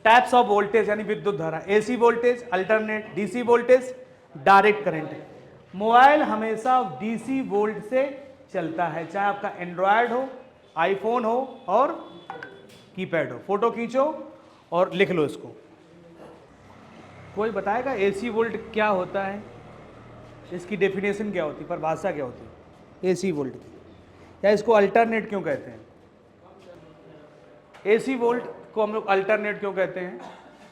Types of voltage यानी विद्युत धारा, AC voltage, alternate, DC voltage, direct current. Mobile हमेशा डीसी वोल्ट से चलता है, चाहे आपका एंड्रॉयड हो, आईफोन हो और कीपैड हो। फोटो खींचो और लिख लो इसको। कोई बताएगा एसी वोल्ट क्या होता है, इसकी डेफिनेशन क्या होती है, परिभाषा क्या होती है एसी वोल्ट की, या इसको अल्टरनेट क्यों कहते हैं? एसी वोल्ट को हम लोग अल्टरनेट क्यों कहते हैं?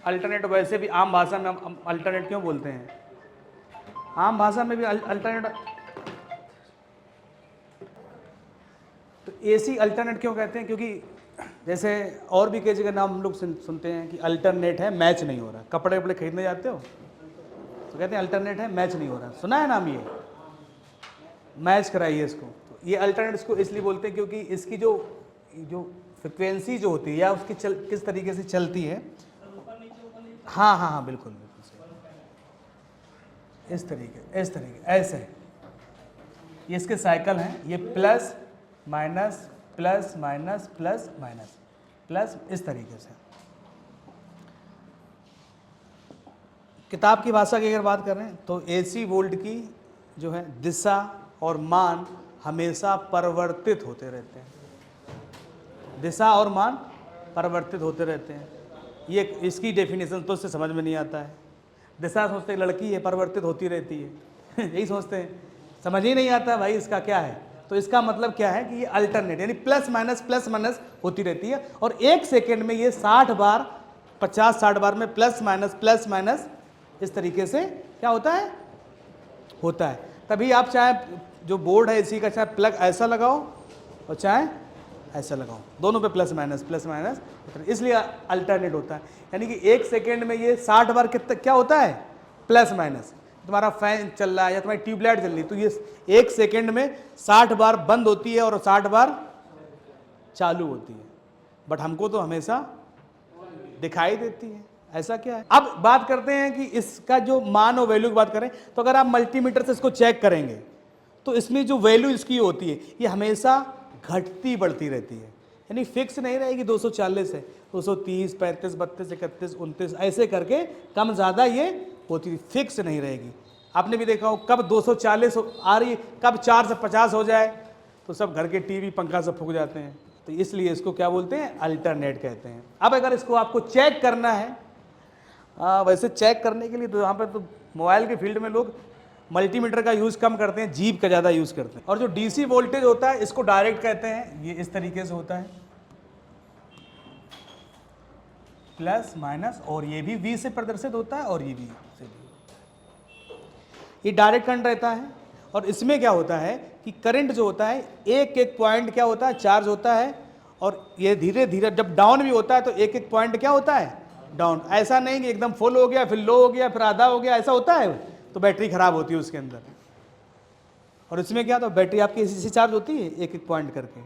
अल्टरनेट वैसे भी आम भाषा में हम अल्टरनेट क्यों बोलते हैं? आम भाषा में भी अल्टरनेट, तो एसी अल्टरनेट क्यों कहते हैं? क्योंकि जैसे और भी कई जगह नाम हम लोग सुनते हैं कि अल्टरनेट है, मैच नहीं हो रहा। कपड़े वपड़े खरीदने जाते हो तो कहते हैं अल्टरनेट है, मैच नहीं हो रहा। सुना है नाम, ये मैच कराइए इसको। तो ये अल्टरनेट इसको इसलिए बोलते हैं क्योंकि इसकी जो फ्रिक्वेंसी जो होती है या उसकी किस तरीके से चलती है। हाँ हाँ हाँ, बिल्कुल बिल्कुल सही। इस तरीके ऐसे ये इसके साइकिल हैं, ये plus minus plus minus plus minus plus, इस तरीके से। किताब की भाषा की अगर बात करें तो एसी वोल्ट की जो है दिशा और मान हमेशा परिवर्तित होते रहते हैं। दिशा और मान परिवर्तित होते रहते हैं। ये इसकी डेफिनेशन तो उससे समझ में नहीं आता है। दिशा सोचते हैं लड़की है, परिवर्तित होती रहती है यही सोचते हैं, समझ ही नहीं आता भाई इसका क्या है। तो इसका मतलब क्या है कि ये अल्टरनेट यानी प्लस माइनस होती रहती है, और एक सेकेंड में ये 60 बार 50-60 बार में प्लस माइनस इस तरीके से क्या होता है। तभी आप चाहे जो बोर्ड है इसी का चाहे प्लग ऐसा लगाओ और चाहे ऐसा लगाओ, दोनों पे प्लस माइनस, इसलिए अल्टरनेट होता है। यानी कि एक सेकेंड में ये 60 बार कितना क्या होता है, प्लस माइनस। तुम्हारा फैन चल रहा है या तुम्हारी ट्यूबलाइट चल रही है तो ये एक सेकेंड में 60 बार बंद होती है और 60 बार चालू होती है, बट हमको तो हमेशा दिखाई देती है। ऐसा क्या है? अब बात करते हैं कि इसका जो मान और वैल्यू की बात करें तो अगर आप मल्टीमीटर से इसको चेक करेंगे तो इसमें जो वैल्यू इसकी होती है ये हमेशा घटती बढ़ती रहती है, यानी फिक्स नहीं रहेगी 240 है, 230, 35, 32, 31, 29 ऐसे करके कम ज़्यादा ये होती है, फिक्स नहीं रहेगी। आपने भी देखा हो कब 240 आ रही, कब 450 हो जाए तो सब घर के टीवी पंखा सब फूक जाते हैं। तो इसलिए इसको क्या बोलते हैं, अल्टरनेट कहते हैं। अब अगर इसको आपको चेक करना है, वैसे चेक करने के लिए तो यहाँ पर तो मोबाइल के फील्ड में लोग मल्टीमीटर का यूज़ कम करते हैं, जीप का ज़्यादा यूज़ करते हैं। और जो डीसी वोल्टेज होता है इसको डायरेक्ट कहते हैं, ये इस तरीके से होता है प्लस माइनस, और ये भी V से प्रदर्शित होता है और ये भी से, ये डायरेक्ट करंट रहता है। और इसमें क्या होता है कि करंट जो होता है एक एक पॉइंट क्या होता है, चार्ज होता है, और ये धीरे धीरे जब डाउन भी होता है तो एक एक पॉइंट क्या होता है, डाउन। ऐसा नहीं कि एकदम फुल हो गया फिर लो हो गया फिर आधा हो गया, ऐसा होता है तो बैटरी खराब होती है उसके अंदर। और इसमें क्या तो बैटरी आपकी इसी से चार्ज होती है एक एक पॉइंट करके।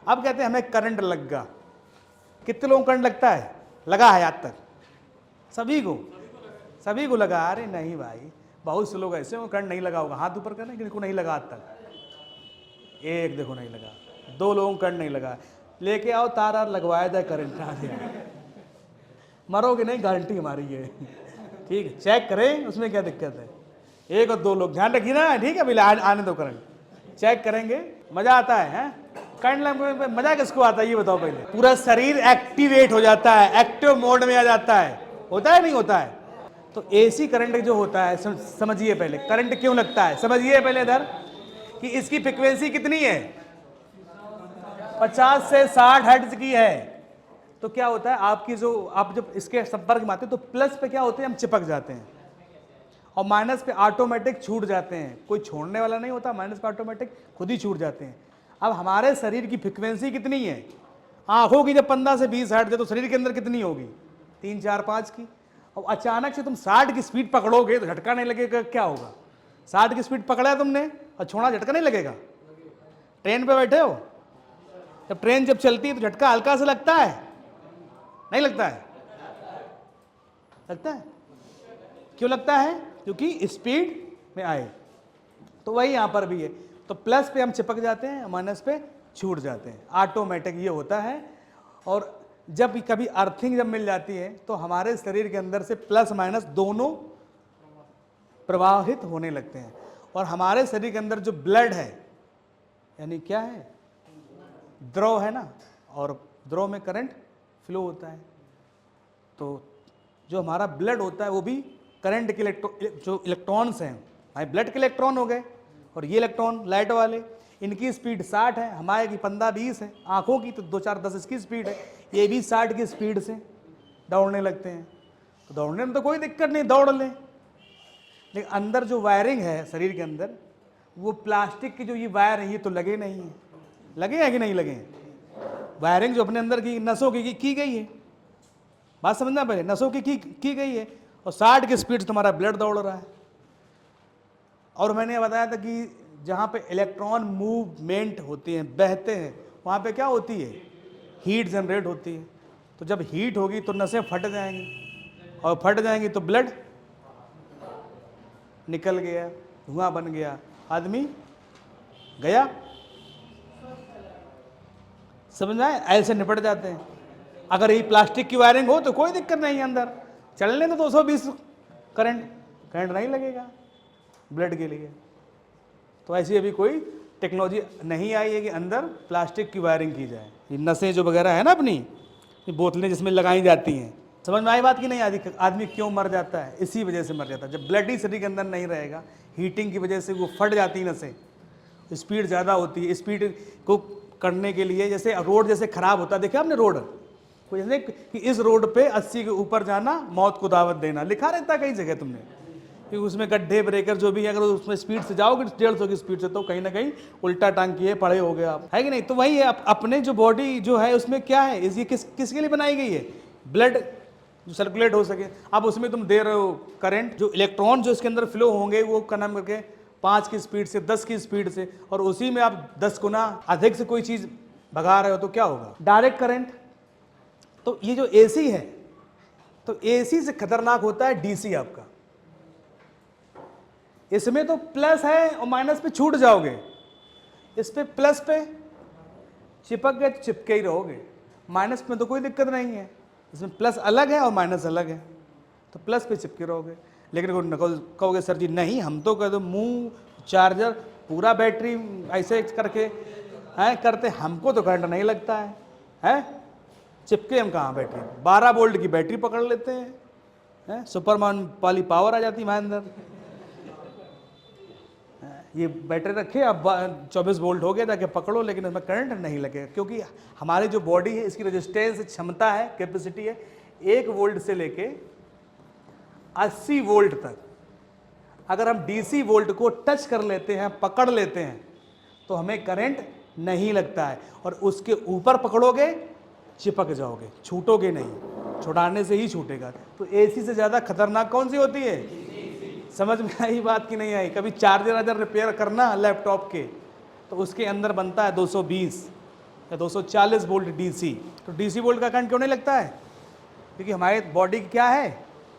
अब कहते हैं हमें करंट लग गया, कितने लोगों को करंट लगता है, लगा है आज तक सभी को लगा? अरे नहीं भाई, बहुत से लोग ऐसे हो करंट नहीं लगा होगा, हाथ ऊपर करें, किनको नहीं लगा आज तक? एक देखो नहीं लगा, 2 लोगों को करंट नहीं लगा। लेके आओ तार लगवाया जाए, करंट आ जाए, मरोगे नहीं, गारंटी हमारी है ठीक है, चेक करें उसमें क्या दिक्कत है। 1 और 2 लोग ध्यान रखिए ना, ठीक है, अभी आने दो करंट, चेक करेंगे, मजा आता है करंट लगने में। मजा किसको आता है ये बताओ पहले? पूरा शरीर एक्टिवेट हो जाता है, एक्टिव मोड में आ जाता है, होता है नहीं होता है? तो एसी करंट जो होता है समझिए पहले, करंट क्यों लगता है समझिए पहले इधर, कि इसकी फ्रिक्वेंसी कितनी है, 50 से 60 हर्ट्ज की है। तो क्या होता है आपकी जो आप जब इसके संपर्क में आते हैं तो प्लस पे क्या होते हैं, हम चिपक जाते हैं, और माइनस पे ऑटोमेटिक छूट जाते हैं, कोई छोड़ने वाला नहीं होता, माइनस पे ऑटोमेटिक खुद ही छूट जाते हैं। अब हमारे शरीर की फ्रिक्वेंसी कितनी है, आंखों की जब 15 से 20 हर्ट्ज है तो शरीर के अंदर कितनी होगी, 3, 4, 5 की। और अचानक से तुम 60 की स्पीड पकड़ोगे तो झटका नहीं लगेगा, क्या होगा? 60 की स्पीड पकड़ा है तुमने और छोड़ा, झटका नहीं लगेगा? ट्रेन पे बैठे हो, जब ट्रेन जब चलती है तो झटका हल्का से लगता है, नहीं लगता है? लगता है। क्यों लगता है? क्योंकि स्पीड में आए। तो वही यहां पर भी है, तो प्लस पे हम चिपक जाते हैं, माइनस पे छूट जाते हैं, ऑटोमेटिक ये होता है। और जब कभी अर्थिंग जब मिल जाती है तो हमारे शरीर के अंदर से प्लस माइनस दोनों प्रवाहित होने लगते हैं, और हमारे शरीर के अंदर जो ब्लड है, यानी क्या है, द्रव है ना, और द्रव में करंट फ्लो होता है। तो जो हमारा ब्लड होता है वो भी करंट के जो इलेक्ट्रॉन्स हैं, हमारे ब्लड के इलेक्ट्रॉन हो गए, और ये इलेक्ट्रॉन लाइट वाले, इनकी स्पीड 60 है, हमारे की 15-20 है, आंखों की तो 2-4-10 इसकी स्पीड है, ये भी 60 की स्पीड से दौड़ने लगते हैं। तो दौड़ने में तो कोई दिक्कत नहीं, दौड़ लें, लेकिन अंदर जो वायरिंग है शरीर के अंदर, वो प्लास्टिक की जो ये वायर है ये तो लगे नहीं है, लगे हैं कि नहीं लगे हैं? वायरिंग जो अपने अंदर की नसों की गई है, बात समझना पहले, नसों की गई है, और 60 की स्पीड से तुम्हारा ब्लड दौड़ रहा है। और मैंने बताया था कि जहाँ पे इलेक्ट्रॉन मूवमेंट होती हैं, बहते हैं, वहाँ पे क्या होती है, हीट जनरेट होती है। तो जब हीट होगी तो नसें फट जाएंगी, और फट जाएंगी तो ब्लड निकल गया, धुआं बन गया, आदमी गया। समझ आए? ऐसे निपट जाते हैं। अगर ये प्लास्टिक की वायरिंग हो तो कोई दिक्कत नहीं है, अंदर चलने तो 220 करंट नहीं लगेगा ब्लड के लिए। तो ऐसी अभी कोई टेक्नोलॉजी नहीं आई है कि अंदर प्लास्टिक की वायरिंग की जाए। ये नसें जो वगैरह है ना अपनी, ये बोतलें जिसमें लगाई जाती हैं, समझ में आई बात की नहीं? आदमी क्यों मर जाता है? इसी वजह से मर जाता है। जब ब्लड ही शरीर के अंदर नहीं रहेगा, हीटिंग की वजह से वो फट जाती है नसें, स्पीड ज़्यादा होती है। स्पीड को करने के लिए, जैसे रोड जैसे ख़राब होता है, देखिए आपने रोड, कोई जैसे कि इस रोड पे 80 के ऊपर जाना, मौत को दावत देना, लिखा रहता है कई जगह तुमने, कि उसमें गड्ढे ब्रेकर जो भी है, अगर उसमें स्पीड से जाओगे 150 की स्पीड से, तो कहीं ना कहीं उल्टा टांग किए पड़े हो गए आप, है कि नहीं? तो वही है, अपने जो बॉडी जो है उसमें क्या है, ये किसके लिए बनाई गई है? ब्लड जो सर्कुलेट हो सके। अब उसमें तुम दे रहे हो करंट, जो इलेक्ट्रॉन जो इसके अंदर फ्लो होंगे वो का नाम करके 5 की स्पीड से, 10 की स्पीड से, और उसी में आप 10 गुना अधिक से कोई चीज़ भगा रहे हो, तो क्या होगा? Direct current. तो ये जो एसी है, तो एसी से खतरनाक होता है डीसी आपका। इसमें तो प्लस है और माइनस पे छूट जाओगे, इस पे प्लस पे चिपक गए तो चिपके ही रहोगे। माइनस में तो कोई दिक्कत नहीं है, इसमें प्लस अलग है और माइनस अलग है, तो प्लस पे चिपके रहोगे। लेकिन कहोगे सर जी नहीं, हम तो कह दो मुंह चार्जर पूरा बैटरी ऐसे करके हैं करते, हमको तो करंट नहीं लगता है? चिपके हम कहाँ बैटरी, 12 वोल्ट की बैटरी पकड़ लेते हैं, सुपरमैन वाली पावर आ जाती है हमारे अंदर। ये बैटरी रखे, अब 24 वोल्ट हो गया, जाके पकड़ो, लेकिन उसमें करंट नहीं लगेगा, क्योंकि हमारी जो बॉडी है इसकी रेजिस्टेंस क्षमता है, कैपेसिटी है 1 वोल्ट से लेके 80 वोल्ट तक। अगर हम डीसी वोल्ट को टच कर लेते हैं, पकड़ लेते हैं, तो हमें करंट नहीं लगता है, और उसके ऊपर पकड़ोगे चिपक जाओगे, छूटोगे नहीं, छुड़ाने से ही छूटेगा। तो एसी से ज़्यादा खतरनाक कौन सी होती है? समझ में आई बात की नहीं आई? कभी चार्जर रिपेयर करना लैपटॉप के, तो उसके अंदर बनता है 220 या 240 वोल्ट डीसी। तो डीसी वोल्ट का करंट क्यों नहीं लगता है? क्योंकि हमारे बॉडी की क्या है,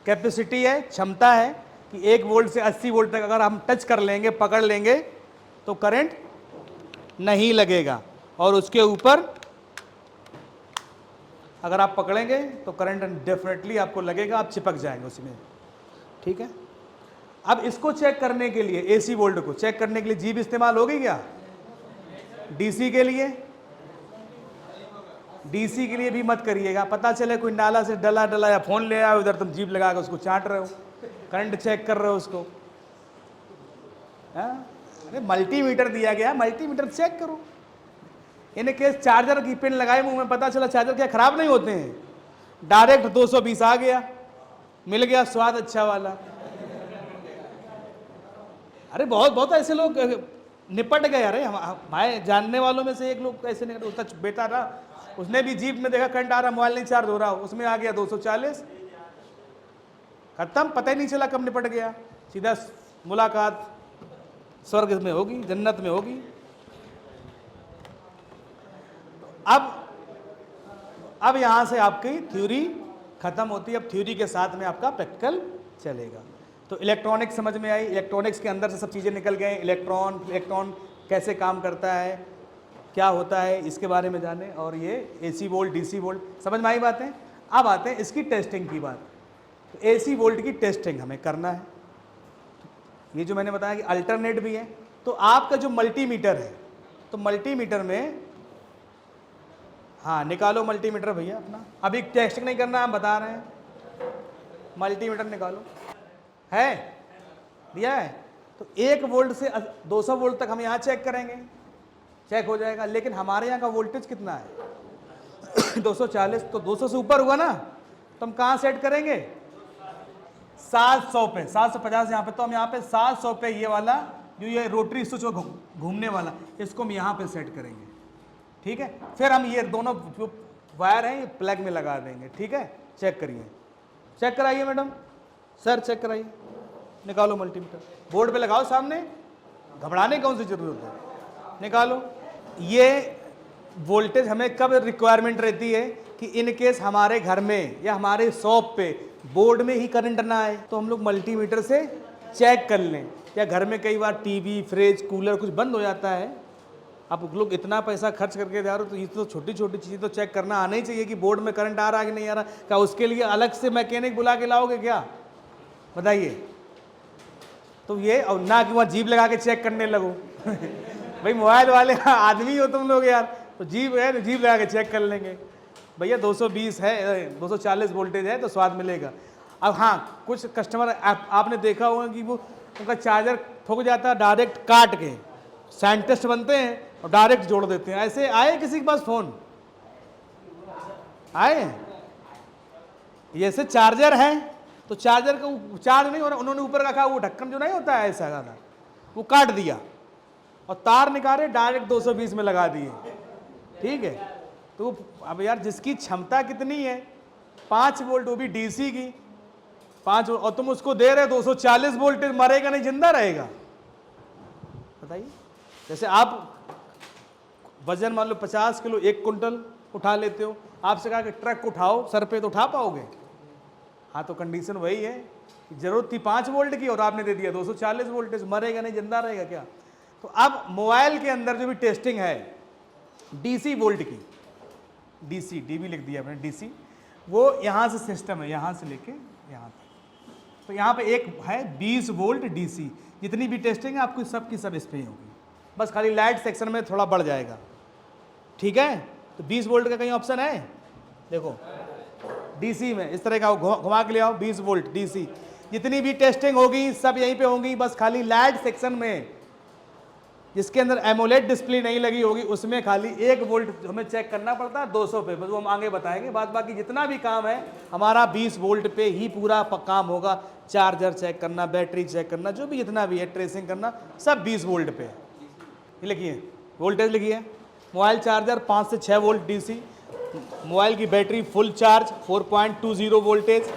कैपेसिटी है, क्षमता है कि 1 वोल्ट से 80 वोल्ट तक अगर हम टच कर लेंगे, पकड़ लेंगे, तो करंट नहीं लगेगा, और उसके ऊपर अगर आप पकड़ेंगे तो करंट डेफिनेटली आपको लगेगा, आप चिपक जाएंगे उसमें। ठीक है, अब इसको चेक करने के लिए, एसी वोल्ट को चेक करने के लिए जीभ इस्तेमाल होगी क्या? डीसी के लिए, डीसी के लिए भी मत करिएगा। पता चले कोई नाला से डला या फोन ले आओ, उधर तुम जीभ लगा के उसको चाट रहे हो, करंट चेक कर रहे हो उसको। अरे मल्टीमीटर दिया गया, मल्टीमीटर चेक करो। इन्हें केस चार्जर की पिन लगाए मुंह में, पता चला चार्जर क्या खराब नहीं होते हैं, डायरेक्ट 220 आ गया, मिल गया स्वाद अच्छा वाला। अरे बहुत ऐसे लोग निपट गए। अरे हमारे जानने वालों में से एक लोग ऐसे नहीं, उसका बेटा रहा, उसने भी जीप में देखा करंट आ रहा, मोबाइल नहीं चार्ज हो रहा, उसमें आ गया 240, खत्म, पता ही नहीं चला कब निपट गया। सीधा मुलाकात स्वर्ग में होगी, जन्नत में होगी। अब यहां से आपकी थ्योरी खत्म होती है, अब थ्योरी के साथ में आपका प्रैक्टिकल चलेगा। तो इलेक्ट्रॉनिक्स समझ में आई, इलेक्ट्रॉनिक्स के अंदर से सब चीज़ें निकल गए, इलेक्ट्रॉन कैसे काम करता है, क्या होता है इसके बारे में जाने, और ये AC वोल्ट DC वोल्ट समझ में आई बातें। अब आते हैं इसकी टेस्टिंग की बात। तो AC वोल्ट की टेस्टिंग हमें करना है। ये जो मैंने बताया कि अल्टरनेट भी है, तो आपका जो मल्टीमीटर है, तो मल्टीमीटर में, हाँ निकालो मल्टीमीटर भैया अपना, अभी टेस्टिंग नहीं करना, हम बता रहे हैं। मल्टीमीटर निकालो, है दिया है। तो 1 वोल्ट से 200 वोल्ट तक हम यहाँ चेक करेंगे, चेक हो जाएगा। लेकिन हमारे यहाँ का वोल्टेज कितना है 240, तो 200 से ऊपर हुआ ना, तो हम कहाँ सेट करेंगे 700 पे, 750 यहाँ पे। तो हम यहाँ पे 700 पे ये वाला जो ये रोटरी स्विच घूमने वाला, इसको हम यहाँ पे सेट करेंगे, ठीक है। फिर हम ये दोनों जो वायर हैं ये प्लग में लगा देंगे, ठीक है। चेक करिए, चेक कराइए मैडम, सर चेक कराइए, निकालो मल्टीमीटर, बोर्ड पे लगाओ सामने, घबराने की कौन सी जरूरत है, निकालो। ये वोल्टेज हमें कब रिक्वायरमेंट रहती है कि इन केस हमारे घर में या हमारे शॉप पे बोर्ड में ही करंट ना आए, तो हम लोग मल्टीमीटर से चेक कर लें। या घर में कई बार टीवी, फ्रिज, कूलर कुछ बंद हो जाता है, आप लोग इतना पैसा खर्च करके जा रहे हो, तो ये तो छोटी छोटी चीज़ें तो चेक करना आना ही चाहिए कि बोर्ड में करंट आ रहा है कि नहीं आ रहा। क्या उसके लिए अलग से मैकेनिक बुला के लाओगे क्या, बताइए। तो ये, और ना कि वहाँ जीप लगा के चेक करने लगो भाई मोबाइल वाले आदमी हो तुम लोग यार, तो जीप है तो जीप लगा के चेक कर लेंगे। भैया 220 है, 240 वोल्टेज है तो स्वाद मिलेगा। अब हाँ, कुछ कस्टमर आपने देखा होगा कि वो उनका चार्जर ठुक जाता है, डायरेक्ट काट के साइंटिस्ट बनते हैं और डायरेक्ट जोड़ देते हैं। ऐसे आए किसी के पास फ़ोन आए, ये से चार्जर है तो चार्जर का चार्ज नहीं हो रहा, उन्होंने ऊपर रखा वो ढक्कन जो नहीं होता है ऐसा गाना, वो काट दिया और तार निकाले डायरेक्ट 220 में लगा दिए, ठीक है। तो अब यार जिसकी क्षमता कितनी है 5 वोल्ट, वो भी DC की 5 वोल्ट, और तुम उसको दे रहे 240 वोल्टेज, मरेगा नहीं जिंदा रहेगा, बताइए। जैसे आप वजन मान लो 50 किलो 1 कुंटल उठा लेते हो, आपसे कहा कि ट्रक उठाओ सर पे, तो उठा पाओगे? हाँ, तो कंडीशन वही है, जरूरत थी 5 वोल्ट की और आपने दे दिया 240 वोल्टेज, मरेगा नहीं जिंदा रहेगा क्या। तो अब मोबाइल के अंदर जो भी टेस्टिंग है DC वोल्ट की, DC DB लिख दिया आपने DC, वो यहाँ से सिस्टम है, यहाँ से लेके यहाँ तक। तो यहाँ पे एक है 20 वोल्ट DC, जितनी भी टेस्टिंग है आपकी सब की सब इस पर ही होगी, बस खाली लाइट सेक्शन में थोड़ा बढ़ जाएगा, ठीक है। तो 20 वोल्ट का कहीं ऑप्शन है, देखो DC में इस तरह का घुमा के ले आओ, 20 वोल्ट DC, जितनी भी टेस्टिंग होगी सब यहीं पे होंगी, बस खाली लाइट सेक्शन में जिसके अंदर एमोलेड डिस्प्ले नहीं लगी होगी उसमें खाली 1 वोल्ट हमें चेक करना पड़ता है 200 पे, बस वो हम आगे बताएंगे। बाद बाकी जितना भी काम है हमारा 20 वोल्ट पे ही पूरा काम होगा। चार्जर चेक करना, बैटरी चेक करना, जो भी जितना भी है ट्रेसिंग करना, सब 20 वोल्ट पे। ये लिखिए वोल्टेज लिखिए, मोबाइल चार्जर 5 से 6 वोल्ट DC, मोबाइल की battery full charge 4.20 voltage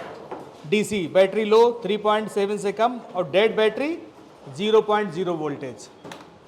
DC, battery low 3.7 से कम और डेड बैटरी 0.0 वोल्टेज।